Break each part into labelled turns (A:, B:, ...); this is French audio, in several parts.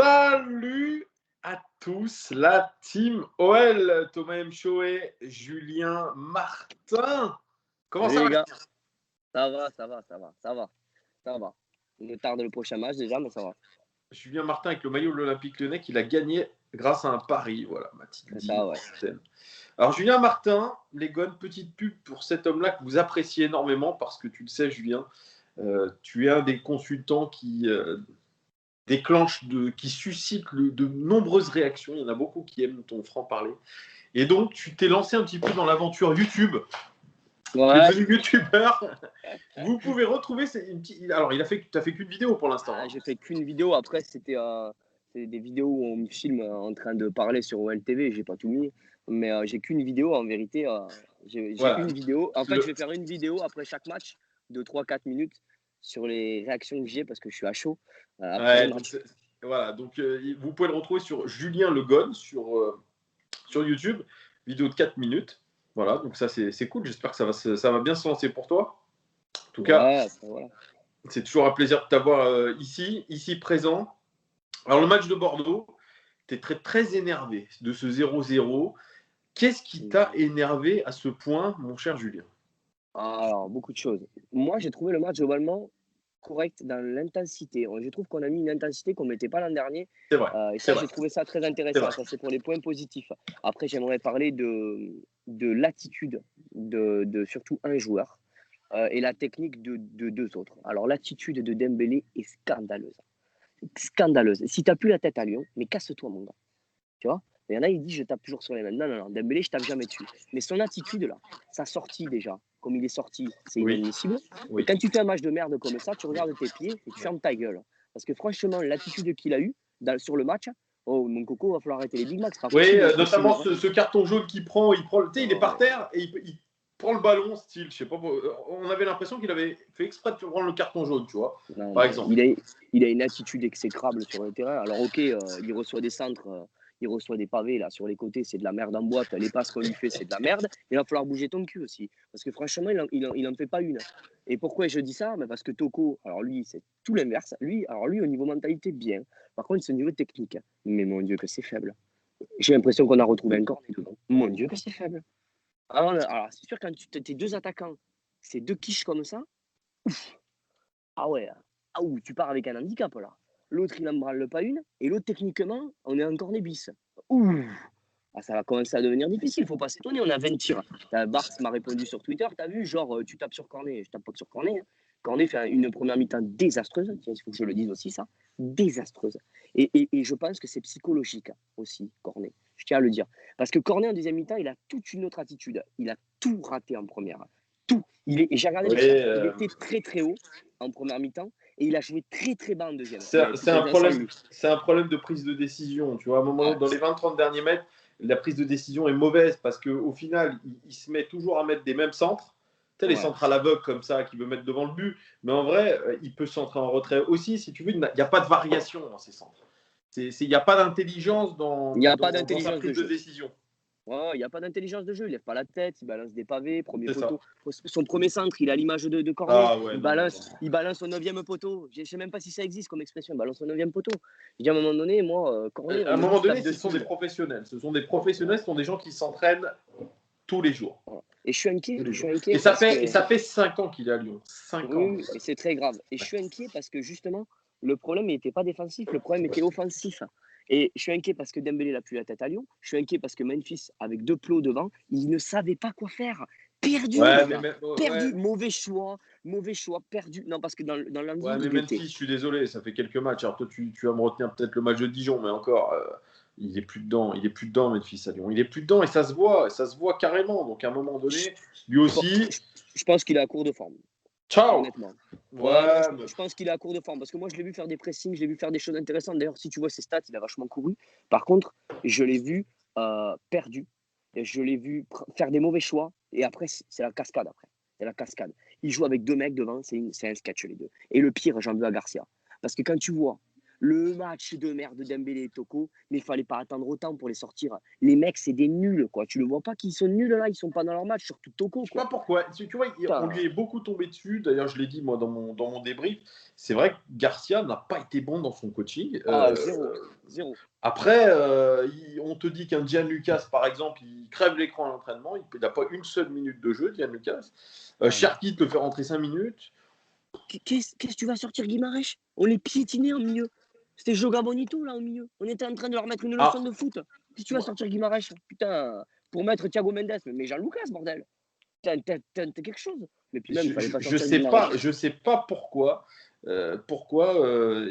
A: Salut à tous, la team OL, Thomas M. Choé, Julien Martin. Comment ça
B: Salut les
A: va?
B: gars, ça va. Il nous tarde le prochain match déjà, mais ça va.
A: Julien Martin avec le maillot de l'Olympique Lyonnais qu'il a gagné grâce à un pari. Voilà, Mathilde.
B: C'est ça, ouais.
A: Alors Julien Martin, les gones, petite pub pour cet homme-là que vous appréciez énormément parce que tu le sais Julien, tu es un des consultants qui qui suscite de nombreuses réactions. Il y en a beaucoup qui aiment ton franc-parler. Et donc, tu t'es lancé un petit peu dans l'aventure YouTube.
B: Ouais.
A: Tu es devenu youtubeur. Vous pouvez retrouver. Alors, tu n'as fait qu'une vidéo pour l'instant.
B: J'ai fait qu'une vidéo. Après, c'est des vidéos où on me filme en train de parler sur OLTV. J'ai pas tout mis. Mais j'ai qu'une vidéo en vérité. J'ai
A: Voilà.
B: une vidéo. En fait, je vais faire une vidéo après chaque match de 3-4 minutes sur les réactions que j'ai parce que je suis à chaud.
A: Voilà. Donc, vous pouvez le retrouver sur Julien Le Gon sur YouTube. Vidéo de 4 minutes. Voilà. Donc, ça, c'est cool. J'espère que ça va bien se lancer pour toi. En tout cas,
B: voilà.
A: C'est toujours un plaisir de t'avoir ici présent. Alors, le match de Bordeaux, tu es très, très énervé de ce 0-0. Qu'est-ce qui t'a énervé à ce point, mon cher Julien?
B: Alors, beaucoup de choses. Moi, j'ai trouvé le match globalement correct dans l'intensité. Je trouve qu'on a mis une intensité qu'on ne mettait pas l'an dernier.
A: C'est vrai.
B: Et ça, j'ai trouvé ça très intéressant. Ça, c'est pour les points positifs. Après, j'aimerais parler de l'attitude de surtout un joueur et la technique de deux autres. Alors, l'attitude de Dembélé est scandaleuse. Scandaleuse. Si tu n'as plus la tête à Lyon, mais casse-toi, mon gars. Tu vois? Il y en a, ils disent je tape toujours sur les mêmes. Non. Dembélé, je tape jamais dessus. Mais son attitude, là, sa sortie déjà, comme il est sorti, c'est inadmissible.
A: Oui.
B: Et quand tu fais un match de merde comme ça, tu regardes tes pieds et tu fermes ta gueule. Parce que franchement, l'attitude qu'il a eue sur le match, oh mon coco, va falloir arrêter les Big Macs.
A: Notamment ce carton jaune qu'il prend, il est par terre et il prend le ballon, style, je sais pas, on avait l'impression qu'il avait fait exprès de prendre le carton jaune, tu vois, par exemple.
B: Il a une attitude exécrable sur le terrain. Alors ok, il reçoit des centres, il reçoit des pavés là sur les côtés, c'est de la merde en boîte. Les passes qu'on lui fait, c'est de la merde. Il va falloir bouger ton cul aussi, parce que franchement, il en fait pas une. Et pourquoi je dis ça? Parce que Toko, alors lui, c'est tout l'inverse. Lui, au niveau mentalité, bien. Par contre, c'est au niveau technique. Mais mon Dieu, que c'est faible. J'ai l'impression qu'on a retrouvé un cornet devant. Mon Dieu, que c'est faible. Alors c'est sûr, quand tes deux attaquants, c'est deux quiches comme ça, ouf. Ah ouais, tu pars avec un handicap là. L'autre, il n'en branle pas une, et l'autre, techniquement, on est en cornet bis. Ça va commencer à devenir difficile, faut pas s'étonner, on a 20 tirs. Bars m'a répondu sur Twitter, t'as vu, genre, tu tapes sur cornet, je tape pas sur cornet. Hein. Cornet fait une première mi-temps désastreuse, il faut que je le dise aussi, ça, désastreuse. Et je pense que c'est psychologique aussi, Cornet, je tiens à le dire. Parce que Cornet, en deuxième mi-temps, il a toute une autre attitude. Il a tout raté en première. Tout. J'ai regardé les stats, il était très très haut en première mi-temps et il a joué très très bas en deuxième.
A: C'est un problème de prise de décision. Tu vois, à un moment donné, dans les 20-30 derniers mètres, la prise de décision est mauvaise parce qu'au final, il se met toujours à mettre des mêmes centres. Tu sais, les centres à l'aveugle comme ça, qui veut mettre devant le but. Mais en vrai, il peut centrer en retrait aussi. Si tu veux, il n'y a pas de variation dans ces centres. Il n'y a pas d'intelligence dans sa prise de décision.
B: Il n'y a pas d'intelligence de jeu, il lève pas la tête, il balance des pavés, premier poteau. Son premier centre, il a l'image de Cornet. Il balance son 9e poteau. Je ne sais même pas si ça existe comme expression, il balance son 9e poteau. Je dis à un moment donné, moi, Cornet.
A: À un moment donné, ce sont des professionnels. Ce sont des gens qui s'entraînent tous les jours.
B: Et je suis inquiet.
A: Et ça fait 5 ans qu'il est à Lyon. 5 ans.
B: Oui, et c'est très grave. Et je suis inquiet parce que justement, le problème n'était pas défensif, le problème était offensif. Et je suis inquiet parce que Dembélé n'a plus la tête à Lyon. Je suis inquiet parce que Memphis, avec deux plots devant, il ne savait pas quoi faire. Perdu, mauvais choix, perdu. Non, parce que dans l'envie,
A: mais Memphis, je suis désolé, ça fait quelques matchs. Alors toi, tu vas me retenir peut-être le match de Dijon, mais encore, il est plus dedans, Memphis à Lyon. Il est plus dedans et ça se voit carrément. Donc à un moment donné, lui aussi.
B: Je pense qu'il est à court de forme.
A: Ciao.
B: Honnêtement. Je pense qu'il est à court de forme parce que moi je l'ai vu faire des pressings, je l'ai vu faire des choses intéressantes. D'ailleurs, si tu vois ses stats, il a vachement couru. Par contre, je l'ai vu perdu. Je l'ai vu faire des mauvais choix et après c'est la cascade Il joue avec deux mecs devant, c'est un sketch les deux. Et le pire, j'en veux à Garcia parce que quand tu vois Le match de merde de Dembélé et Toko, mais il fallait pas attendre autant pour les sortir. Les mecs, c'est des nuls, quoi. Tu le vois pas qu'ils sont nuls là, ils sont pas dans leur match, surtout Toko,
A: Je sais
B: quoi.
A: pas pourquoi. Tu vois, on
B: Putain.
A: lui est beaucoup tombé dessus. D'ailleurs, je l'ai dit moi dans mon débrief. C'est vrai que Garcia n'a pas été bon dans son coaching.
B: Ah, zéro. Zéro.
A: Après, on te dit qu'un Gian Lucas, par exemple, il crève l'écran à l'entraînement. Il n'a pas une seule minute de jeu, Gian Lucas. Cherki te fait rentrer 5 minutes.
B: Qu'est-ce que tu vas sortir, Guimarães? On les piétinait au milieu. C'était Joga Bonito, là, au milieu. On était en train de leur mettre une leçon de foot. Qu'est-ce que tu vas sortir, Guimarães? Putain, pour mettre Thiago Mendes, mais Jean-Lucas, bordel. T'as quelque chose. Mais puis même, il fallait pas sortir Guimarães.
A: Je sais pas pourquoi.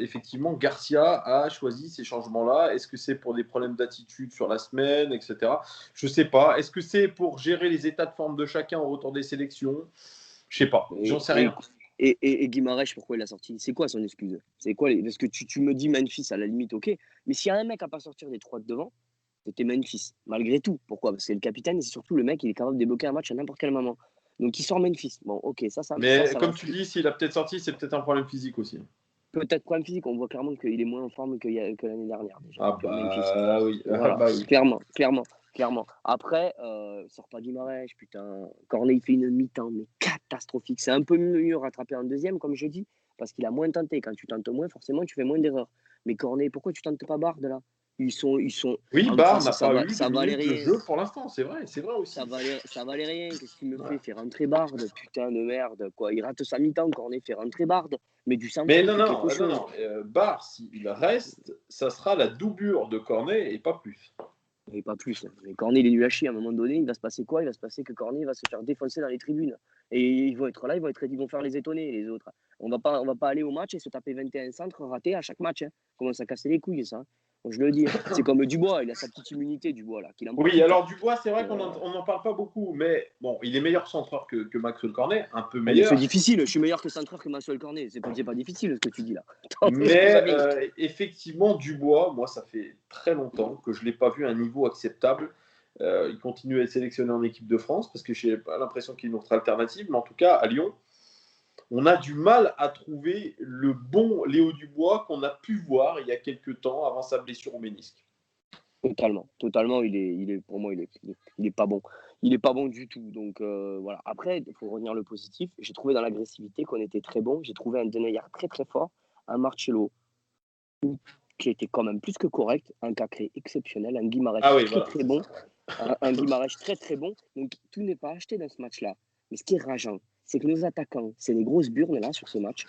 A: Effectivement Garcia a choisi ces changements-là. Est-ce que c'est pour des problèmes d'attitude sur la semaine, etc. Je sais pas. Est-ce que c'est pour gérer les états de forme de chacun au retour des sélections? Je sais pas. J'en sais rien.
B: Et Guimarães, pourquoi il a sorti? C'est quoi son excuse? C'est quoi Parce que tu me dis Memphis, à la limite, ok. Mais s'il y a un mec à pas sortir des trois de devant, c'était Memphis. Malgré tout. Pourquoi? Parce que c'est le capitaine et c'est surtout le mec, il est capable de débloquer un match à n'importe quel moment. Donc il sort Memphis. Bon, ok,
A: Mais
B: ça
A: comme
B: va.
A: tu dis, s'il a peut-être sorti, c'est peut-être un problème physique aussi.
B: Peut-être problème physique, on voit clairement qu'il est moins en forme que l'année dernière déjà.
A: Ah bah oui.
B: Voilà.
A: Ah bah oui.
B: Clairement. Après, sort pas Guimarães, putain. Cornet, il fait une mi-temps, mais catastrophique. C'est un peu mieux rattrapé en deuxième, comme je dis, parce qu'il a moins tenté. Quand tu tentes moins, forcément, tu fais moins d'erreurs. Mais Cornet, pourquoi tu tentes pas Bard là? Ils sont.
A: Oui,
B: En
A: Barre
B: face,
A: n'a pas eu
B: ça
A: de
B: valait
A: minutes de
B: rien.
A: jeu pour l'instant, c'est vrai aussi.
B: Ça valait rien. Qu'est-ce qu'il me fait? Fait rentrer Bard, putain de merde, quoi. Il rate sa mi-temps, Cornet fait rentrer Bard, mais du sang
A: Mais
B: fou, fait quelque chose.
A: Barre, s'il reste, ça sera la doublure de Cornet et pas plus.
B: Et pas plus. Mais Cornet, il est nul à chier. À un moment donné, il va se passer quoi? Il va se passer que Cornet va se faire défoncer dans les tribunes. Et ils vont être là, ils vont faire les étonner, les autres. On va pas aller au match et se taper 21 centres ratés à chaque match. Hein. Commence à casser les couilles, ça. Donc, je le dis. C'est comme Dubois, il a sa petite immunité, Dubois, là.
A: Oui, alors Dubois, c'est vrai qu'on n'en parle pas beaucoup, mais bon, il est meilleur centreur que Maxwell Cornet, un peu meilleur.
B: C'est difficile, je suis meilleur que centreur que Maxwell Cornet. C'est pas difficile ce que tu dis là.
A: Mais effectivement, Dubois, moi, ça fait très longtemps que je ne l'ai pas vu à un niveau acceptable. Il continue à être sélectionné en équipe de France parce que je n'ai pas l'impression qu'il y ait une autre alternative. Mais en tout cas, à Lyon, on a du mal à trouver le bon Léo Dubois qu'on a pu voir il y a quelques temps avant sa blessure au ménisque.
B: Totalement. Pour moi, il est pas bon. Il est pas bon du tout. Donc voilà. Après, il faut revenir le positif. J'ai trouvé dans l'agressivité qu'on était très bon. J'ai trouvé un Denayer très très fort, un Marcelo qui était quand même plus que correct, un Cacré exceptionnel, un Guimarães très bon, un Guimarães très très bon. Donc tout n'est pas acheté dans ce match-là. Mais ce qui est rageant, c'est que nos attaquants, c'est des grosses burnes là sur ce match.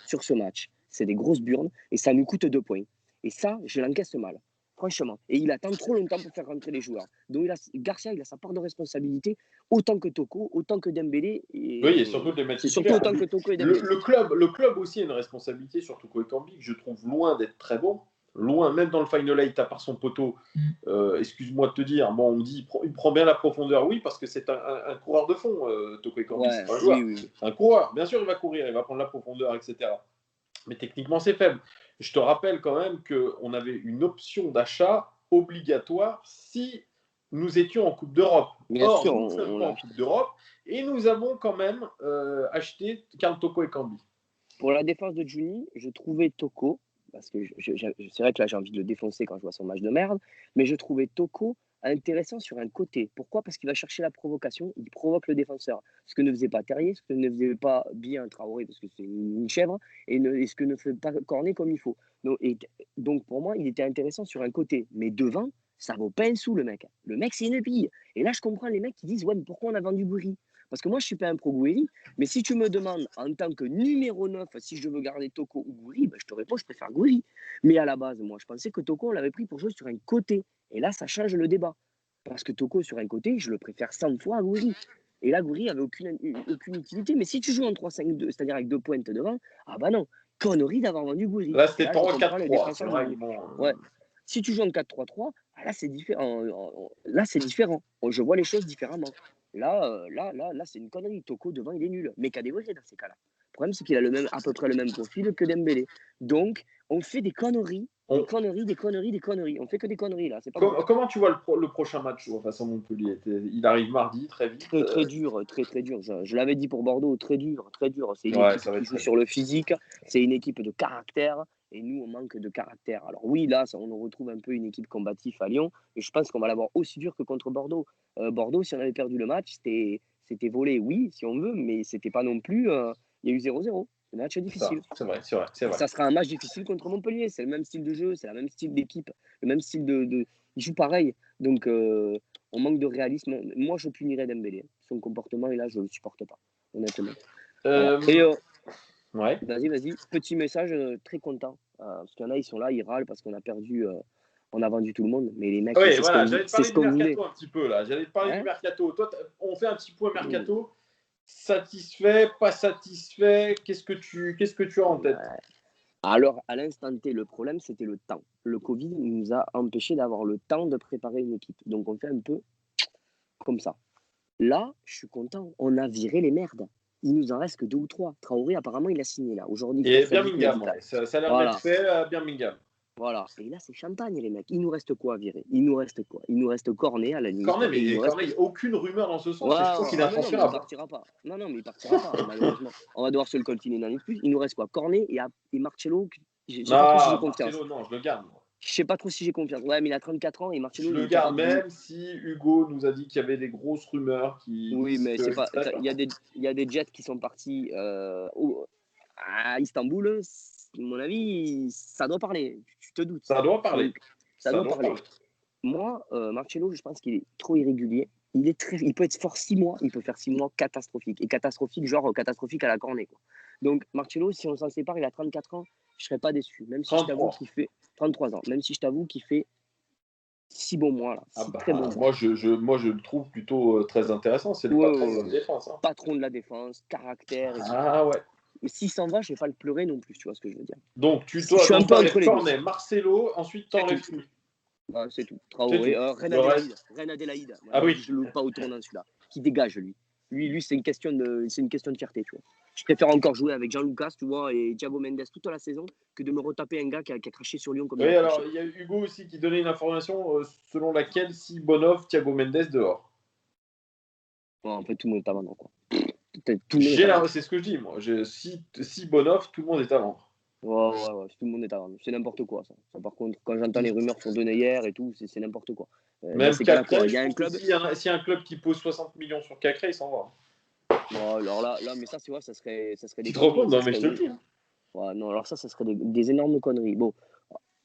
B: C'est des grosses burnes et ça nous coûte 2 points. Et ça, je l'encaisse mal. Franchement. Et il attend trop longtemps pour faire rentrer les joueurs. Donc Garcia, il a sa part de responsabilité, autant que Toko, autant que Dembélé.
A: Oui, et surtout de les mettre
B: surtout autant que Toko et Dembélé.
A: Le club aussi a une responsabilité sur Toko Ekambi, que je trouve loin d'être très bon. Loin, même dans le Final 8, à part son poteau, excuse-moi de te dire, bon, on me dit il prend bien la profondeur, oui, parce que c'est un coureur de fond, Toko Ekambi, c'est pas un joueur.
B: Oui.
A: C'est un coureur, bien sûr, il va courir, il va prendre la profondeur, etc. Mais techniquement, c'est faible. Je te rappelle quand même qu'on avait une option d'achat obligatoire si nous étions en Coupe d'Europe.
B: Or,
A: nous ne sommes pas en Coupe d'Europe et nous avons quand même acheté Karl Toko Ekambi.
B: Pour la défense de Juni, je trouvais Toko, parce que c'est vrai que là j'ai envie de le défoncer quand je vois son match de merde, mais je trouvais Toko intéressant sur un côté. Pourquoi? Parce qu'il va chercher la provocation, il provoque le défenseur. Ce que ne faisait pas Terrier, ce que ne faisait pas bien Traoré, parce que c'est une chèvre, et ce que ne fait pas Cornet comme il faut. Donc pour moi, il était intéressant sur un côté, mais devant, ça vaut pas un sou le mec. Le mec, c'est une pille. Et là, je comprends les mecs qui disent, ouais, mais pourquoi on a vendu Gouiri? Parce que moi, je suis pas un pro Gouiri, mais si tu me demandes en tant que numéro 9, si je veux garder Toko ou Gouiri, ben, je te réponds, je préfère Gouiri. Mais à la base, moi, je pensais que Toko, on l'avait pris pour jouer sur un côté. Et là, ça change le débat. Parce que Toko, sur un côté, je le préfère 100 fois à Gouiri. Et là, Gouiri avait aucune utilité. Mais si tu joues en 3-5-2, c'est-à-dire avec 2 pointes devant, ah bah non, connerie d'avoir vendu Gouiri.
A: Là, c'était pas en 4-3. C'est vrai.
B: Ouais. Si tu joues en 4-3-3, là, c'est différent. Là, c'est différent. Je vois les choses différemment. Là, c'est une connerie. Toko, devant, il est nul. Mais Kadewere, dans ces cas-là. Le problème, c'est qu'il a à peu près le même profil que Dembélé. Donc, On fait des conneries,
A: On-
B: des conneries. On fait que des conneries, là. C'est pas bon.
A: Comment tu vois le prochain match face à Montpellier? Il arrive mardi, très vite.
B: Très dur, très dur. Je l'avais dit pour Bordeaux, très dur, très dur. C'est une
A: Ouais,
B: équipe
A: ça va
B: qui
A: être
B: joue
A: très
B: sur le physique, c'est une équipe de caractère, et nous, on manque de caractère. Alors oui, là, on retrouve un peu une équipe combative à Lyon, et je pense qu'on va l'avoir aussi dur que contre Bordeaux. Bordeaux, si on avait perdu le match, c'était volé, oui, si on veut, mais c'était pas non plus. Il y a eu 0-0. Un match difficile.
A: C'est vrai.
B: Ça sera un match difficile contre Montpellier. C'est le même style de jeu, c'est le même style d'équipe, le même style de. Ils jouent pareil. Donc, on manque de réalisme. Moi, je punirais Dembélé. Son comportement, et là, je ne le supporte pas, honnêtement. Voilà. Et
A: Ouais.
B: vas-y. Petit message, très content. Parce qu'il y en a, ils sont là, ils râlent parce qu'on a perdu, on a vendu tout le monde. Mais les mecs,
A: Oui,
B: c'est
A: voilà, j'allais te parler
B: ce
A: du
B: qu'on voulait.
A: mercato un petit peu là. J'allais te parler du
B: Hein.
A: mercato. Toi, on fait un petit point mercato. Satisfait, pas satisfait? Qu'est-ce que tu as en tête?
B: Alors, à l'instant T, le problème, c'était le temps. Le Covid nous a empêché d'avoir le temps de préparer une équipe. Donc, on fait un peu comme ça. Là, je suis content. On a viré les merdes. Il nous en reste que 2 ou 3. Traoré, apparemment, il a signé là. Aujourd'hui,
A: Et
B: grâce à visite
A: Birmingham,
B: médicale.
A: ouais. Ça a l'air
B: Voilà.
A: d'être fait à Birmingham.
B: Voilà. Et là, c'est champagne, les mecs. Il nous reste quoi à virer? Il nous reste quoi? Il nous reste Cornet à la limite.
A: Cornet,
B: Et il nous reste.
A: il n'y a aucune rumeur dans ce sens.
B: Ouais,
A: Et je crois qu'il est
B: mais non, mais il
A: intransférable.
B: partira pas. Non, mais il partira pas, malheureusement. On va devoir se le coltiner une année de plus. Il nous reste quoi? Cornet et Marcello. Je sais pas trop si j'ai confiance.
A: Marcelo, non, je le garde.
B: Je sais pas trop si j'ai confiance. Ouais, mais il a 34 ans et Marcello,
A: Je
B: il
A: le
B: est
A: garde,
B: capable de.
A: même si Hugo nous a dit qu'il y avait des grosses rumeurs qui
B: Oui,
A: disent
B: mais
A: que
B: c'est pas. Il y a des Jets qui sont partis à Istanbul. À mon avis, ça doit parler. Tu te doutes.
A: ça doit parler.
B: Donc, ça doit parler. Moi, Marcello, je pense qu'il est trop irrégulier. Il peut être fort 6 mois. Il peut faire 6 mois catastrophiques. Et catastrophique, genre catastrophique à la cornée, quoi. Donc, Marcello, si on s'en sépare, il a 34 ans. Je serais pas déçu. Même si je t'avoue
A: 33.
B: qu'il fait 33 ans. Même si je t'avoue qu'il fait 6 bons mois, là. 6 très bons mois.
A: Moi, je le trouve plutôt très intéressant. C'est le patron de la défense. Hein.
B: Patron de la défense, caractère.
A: Ouais.
B: Et s'il s'en va, je vais pas le pleurer non plus, tu vois ce que je veux dire.
A: Donc, je
B: suis un peu entre les
A: Cornet, Marcelo, ensuite t'enlèves tout.
B: C'est tout. Traoré, Reine Adélaïde. Voilà,
A: oui.
B: Je ne loupe pas au tournant celui-là. Qui dégage, lui. Lui, c'est une question de fierté, tu vois. Je préfère encore jouer avec Jean Lucas, tu vois, et Thiago Mendes toute la saison que de me retaper un gars qui a craché sur Lyon comme
A: il y a Hugo aussi qui donnait une information selon laquelle si Bonhoff, Thiago Mendes dehors.
B: Bon, en fait, tout le monde est à vendre, quoi.
A: C'est ce que je dis, moi. Si Bonhoff, tout le monde est à vendre.
B: Ouais, tout le monde est à vendre. C'est n'importe quoi, ça. Par contre, quand j'entends les rumeurs sur Denayer et tout, c'est n'importe quoi.
A: Même Cacré,
B: il y a un club.
A: S'il y a un club qui pose 60 millions sur Cacré, il s'en va.
B: Bon, alors là, mais ça, tu vois, ça serait des.
A: Tu te rends compte? Non, mais je te le dis.
B: Ouais, non, alors ça serait des énormes conneries. Bon,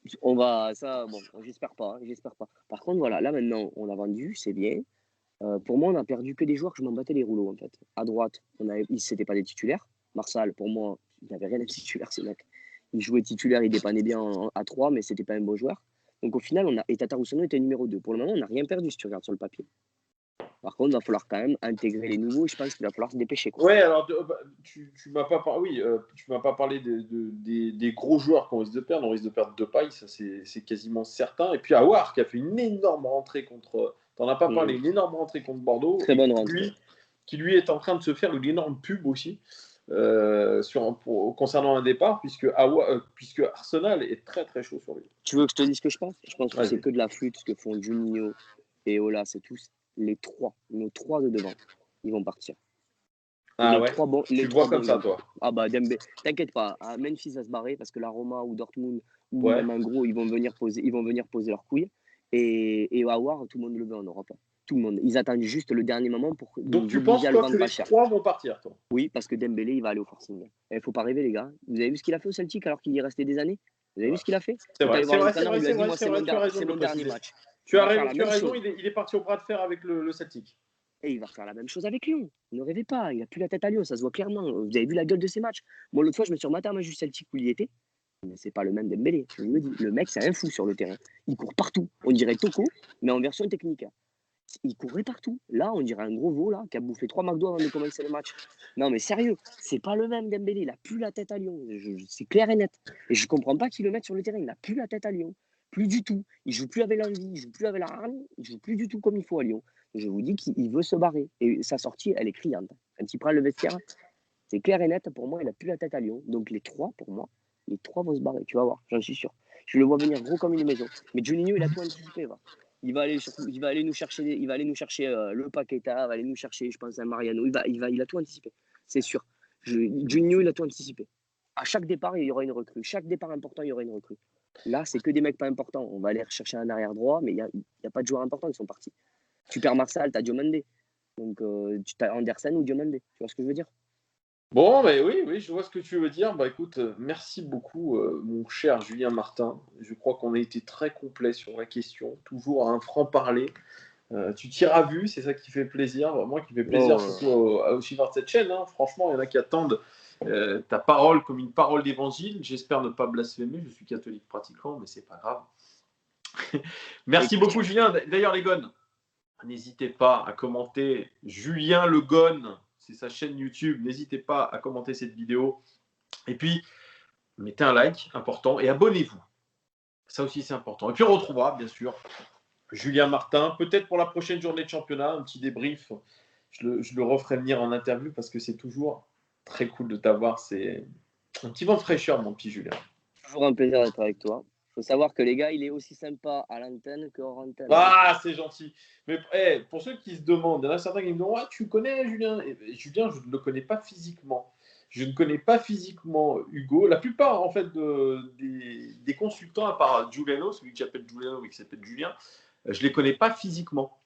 B: j'espère pas. Par contre, voilà, là maintenant, on a vendu, c'est bien. Pour moi, on a perdu que des joueurs que je m'en battais les rouleaux, en fait. À droite, c'était pas des titulaires. Marsal, pour moi, il n'avait rien à titulaire, ce mec. Il jouait titulaire, il dépannait bien à 3, mais c'était pas un bon joueur. Donc au final, et Tatarusano était numéro 2. Pour le moment, on n'a rien perdu si tu regardes sur le papier. Par contre, il va falloir quand même intégrer les nouveaux et je pense qu'il va falloir se dépêcher. Quoi.
A: Ouais, alors tu m'as pas parlé des gros joueurs qu'on risque de perdre. On risque de perdre Depay, ça c'est quasiment certain. Et puis Aouar qui a fait une énorme rentrée contre. T'en as pas parlé, une énorme rentrée contre Bordeaux.
B: Très bonne rentrée.
A: Qui lui est en train de se faire une énorme pub aussi concernant un départ, puisque Arsenal est très très chaud sur lui.
B: Tu veux que je te dise ce que je pense? Je pense que c'est que de la flûte ce que font Juninho et Ola, c'est tous. Nos trois de devant, ils vont partir.
A: Tu vois comme ça, toi.
B: Ah bah Dembélé, t'inquiète pas, Memphis va se barrer parce que la Roma ou Dortmund ou même un gros, ils vont venir poser leurs couilles. Et Aouar, tout le monde le veut en Europe. Tout le monde. Ils attendent juste le dernier moment pour.
A: Donc tu penses toi que les trois vont partir, toi?
B: Oui, parce que Dembélé, il va aller au Forcing. Il faut pas rêver, les gars. Vous avez vu ce qu'il a fait au Celtic alors qu'il y est resté des années? Vous avez vu ce qu'il a fait?
A: C'est vrai, c'est
B: mon dernier match.
A: Tu as raison, il est parti au bras de fer avec le Celtic.
B: Et il va faire la même chose avec Lyon. Ne rêvez pas, il n'a plus la tête à Lyon, ça se voit clairement. Vous avez vu la gueule de ces matchs. Moi, l'autre fois, je me suis rematé à un match du Celtic où il y était. Mais c'est pas le même Dembélé, je vous le dis. Le mec, c'est un fou sur le terrain. Il court partout. On dirait Toko, mais en version technique. Il courait partout. Là, on dirait un gros veau là, qui a bouffé 3 McDo avant de commencer le match. Non, mais sérieux, c'est pas le même Dembélé. Il n'a plus la tête à Lyon. C'est clair et net. Et je comprends pas qu'il le mette sur le terrain. Il n'a plus la tête à Lyon. Plus du tout. Il joue plus avec l'envie, il joue plus avec la hargne, il joue plus du tout comme il faut à Lyon. Je vous dis qu'il veut se barrer. Et sa sortie, elle est criante. Quand il prend le vestiaire, c'est clair et net. Pour moi, il n'a plus la tête à Lyon. Donc les trois, pour moi, Les 3 vont se barrer, tu vas voir, j'en suis sûr. Je le vois venir gros comme une maison. Mais Juninho, il a tout anticipé, va. Il va aller nous chercher, le Paqueta, il va aller nous chercher, je pense, un Mariano. Il a tout anticipé, c'est sûr. Juninho, il a tout anticipé. À chaque départ, il y aura une recrue. Chaque départ important, il y aura une recrue. Là, c'est que des mecs pas importants. On va aller chercher un arrière droit, mais il y a pas de joueurs importants, ils sont partis. Tu perds Marsal, tu as Diomande. Donc, tu as Andersen ou Diomande. Tu vois ce que je veux dire?
A: Bon, mais oui, je vois ce que tu veux dire. Bah écoute, merci beaucoup, mon cher Julien Martin. Je crois qu'on a été très complet sur la question. Toujours un franc-parler. Tu t'y as vu, c'est ça qui fait plaisir. Moi qui fait plaisir, surtout aux suiveurs de cette chaîne. Hein. Franchement, il y en a qui attendent ta parole comme une parole d'évangile. J'espère ne pas blasphémer. Je suis catholique pratiquant, mais c'est pas grave. Merci beaucoup, Julien. D'ailleurs, les gones, n'hésitez pas à commenter Julien Le Gone. C'est sa chaîne YouTube. N'hésitez pas à commenter cette vidéo. Et puis, mettez un like, important, et abonnez-vous. Ça aussi, c'est important. Et puis, on retrouvera, bien sûr, Julien Martin, peut-être pour la prochaine journée de championnat, un petit débrief. Je le referai venir en interview parce que c'est toujours très cool de t'avoir. C'est un petit vent de fraîcheur, mon petit Julien.
B: Toujours un plaisir d'être avec toi. Il faut savoir que les gars, il est aussi sympa à l'antenne qu'hors antenne.
A: Ah, c'est gentil. Mais pour ceux qui se demandent, il y en a certains qui me demandent ah, tu connais Julien? Julien, je ne le connais pas physiquement. Je ne connais pas physiquement Hugo. La plupart, en fait, des consultants, à part Giuliano, celui que j'appelle Giuliano mais qui s'appelle Julien, je ne les connais pas physiquement.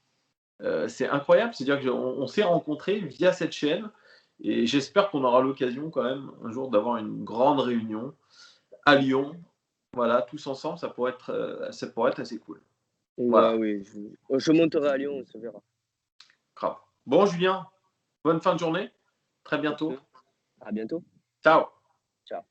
A: C'est incroyable, c'est-à-dire qu'on s'est rencontrés via cette chaîne et j'espère qu'on aura l'occasion quand même un jour d'avoir une grande réunion à Lyon. Voilà, tous ensemble, ça pourrait être assez cool. Voilà.
B: Oui, je monterai à Lyon, on se verra.
A: Grave. Bon, Julien, bonne fin de journée. Très bientôt.
B: À bientôt.
A: Ciao.
B: Ciao.